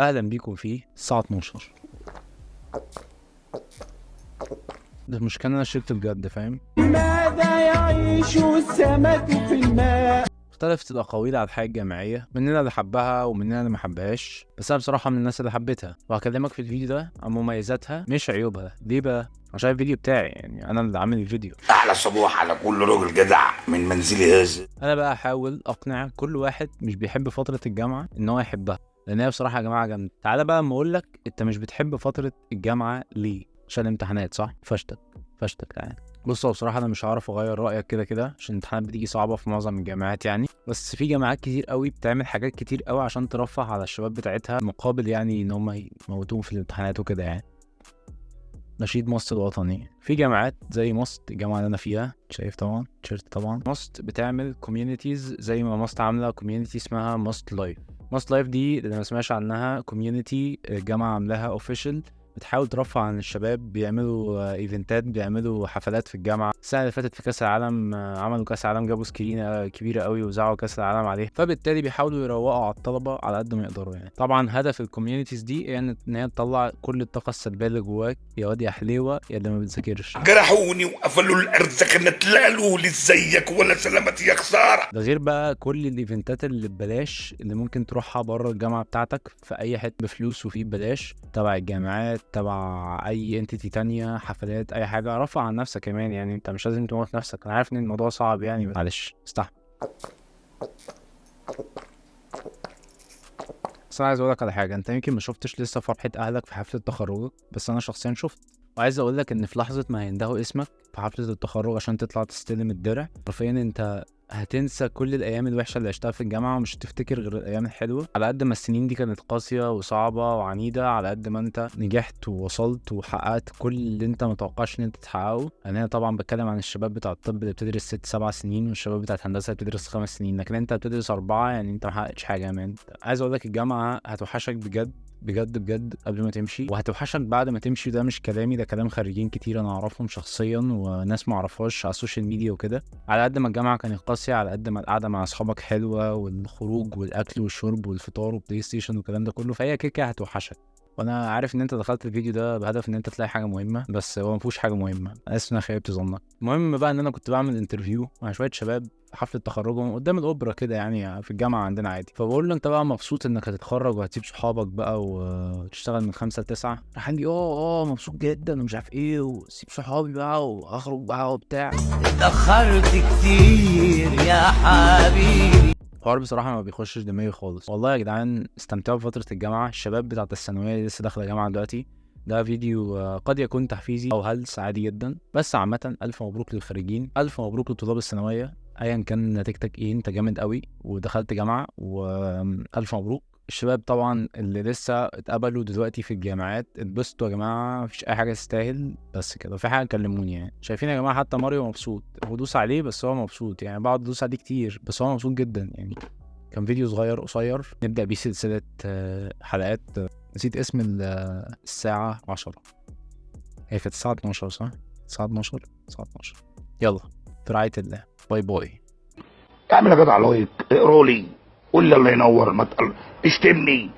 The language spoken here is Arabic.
اهلا بيكم في الساعه 12. ده مش كان انا شربت بجد، فاهم؟ ماذا يعيش السمك في الماء؟ اختلفت الاقاويل على الحياه الجامعيه، مننا اللي حبها ومننا اللي ما حبهاش، بس انا بصراحه من الناس اللي حبيتها، وهكلمك في الفيديو ده عن مميزاتها مش عيوبها. ليه بقى؟ عشان الفيديو بتاعي، يعني انا اللي عامل الفيديو. احلى صبوح على كل راجل جدع من منزلي هذا. انا بقى احاول اقنع كل واحد مش بيحب فتره الجامعه ان هو يحبها، لان هي بصراحه يا جماعه جامده. تعالى بقى اما اقول لك انت مش بتحب فتره الجامعه ليه؟ عشان الامتحانات، صح؟ فشتك يعني. بص، هو بصراحه انا مش هعرف اغير رايك كده كده، عشان الامتحانات بتيجي صعبه في معظم الجامعات يعني، بس في جامعات كتير قوي بتعمل حاجات كتير قوي عشان ترفه على الشباب بتاعتها، مقابل يعني ان هم يموتوهم في الامتحانات وكده يعني. نشيد ماست الوطني. في جامعات زي ماست، الجامعه اللي انا فيها، شايف طبعا تيشيرت طبعا، ماست بتعمل كوميونيتيز زي ما ماست عامله كوميونيتي اسمها ماست لايف. ماست لايف دي اللي ما سمعش عنها، كوميونيتي الجامعه عاملاها اوفيشال، بتحاول ترفع عن الشباب، بيعملوا ايفنتات، بيعملوا حفلات في الجامعه. السنه اللي فاتت في كاس العالم عملوا كاس العالم، جابوا سكرينه كبيره قوي وزعوا كاس العالم عليه، فبالتالي بيحاولوا يروقوا على الطلبه على قد ما يقدروا يعني. طبعا هدف الكوميونيتيز دي يعني ان هي تطلع كل الطاقه السلبيه اللي جواك، يا واد يا حليوه يا اللي ما بتذاكرش. جرحوني وقفلوا الارض، كانت لا قالوا لي ازيك ولا سلامتي يا خساره. ده غير بقى كل الايفنتات اللي ببلاش اللي ممكن تروحها بره الجامعه بتاعتك في اي حته بفلوس وفي ببلاش، تبع الجامعات، تبع اي انتيتي تانية، حفلات، اي حاجه. رفع عن نفسك كمان يعني، انت مش لازم تموت نفسك. انا عارف ان الموضوع صعب يعني، معلش استحمل. بس انا عايز اقولك على حاجه، انت يمكن ما شفتش لسه فرحه اهلك في حفله تخرجك، بس انا شخصيا شفت. وعايز اقولك ان في لحظه ما هيندهوا اسمك في حفله التخرج عشان تطلع تستلم الدرع، حرفيا انت هتنسى كل الايام الوحشه اللي عشتها في الجامعه، ومش هتفتكر غير الايام الحلوه. على قد ما السنين دي كانت قاسيه وصعبه وعنيده، على قد ما انت نجحت ووصلت وحققت كل اللي انت متوقعش ان انت تحققه. انا طبعا بتكلم عن الشباب بتاع الطب اللي بتدرس 6-7 سنين، والشباب بتاع الهندسه اللي بتدرس 5 سنين، لكن انت بتدرس 4، يعني انت محققتش حاجه يا مان. عايز اقول لك الجامعه هتوحشك بجد بجد بجد قبل ما تمشي، وهتوحشك بعد ما تمشي. ده مش كلامي، ده كلام خريجين كتير انا اعرفهم شخصيا، وناس ما اعرفهاش على السوشيال ميديا وكده. على قد ما الجامعه كانت قاسيه، على قد ما القعده مع اصحابك حلوه، والخروج والاكل والشرب والفطار والبلاي ستيشن والكلام ده كله، فهي كده كده هتوحشك. وانا عارف ان انت دخلت الفيديو ده بهدف ان انت تلاقي حاجه مهمه، بس هو مفيهوش حاجه مهمه. انا اسف ان انا خيبت ظنك. المهم بقى ان انا كنت بعمل انترفيو مع شويه شباب في حفله تخرجهم قدام الاوبرا كده يعني، في الجامعه عندنا عادي. فبقول له انت بقى مبسوط انك هتتخرج وهتسيب صحابك بقى وتشتغل من 5 ل9؟ راح قال لي مبسوط جدا ومش عارف ايه، وسيب صحابي بقى واخرج بقى وبتاع. اتأخرت كتير يا حبيبي. الحوار بصراحه ما بيخشش دماغي خالص والله يا جدعان. استمتعوا بفتره الجامعه. الشباب بتاعت الثانويه اللي لسه داخله جامعه دلوقتي، ده فيديو قد يكون تحفيزي او هلس عادي جدا، بس عامه الف مبروك للخريجين، الف مبروك لطلاب الثانويه، ايا كان نتيجتك ايه، انت جامد قوي ودخلت جامعه، والف مبروك. الشباب طبعا اللي لسه اتقبلوا دلوقتي في الجامعات، اتبسطوا يا جماعه، مفيش اي حاجه تستاهل، بس كده. في حاجه كلموني يعني، شايفين يا جماعه حتى ماريو مبسوط، ودوس عليه بس هو مبسوط يعني، بقعد ادوس عليه كتير بس هو مبسوط جدا يعني. كان فيديو صغير قصير نبدأ بيه سلسلة حلقات. نسيت اسم الساعة 10، هي كانت الساعة 12 صح؟ الساعة 12. يلا، في رعاية الله، باي باي. اعمل يا جدع لايك، اقرا لي، قول لي الله ينور، ما اشتمني.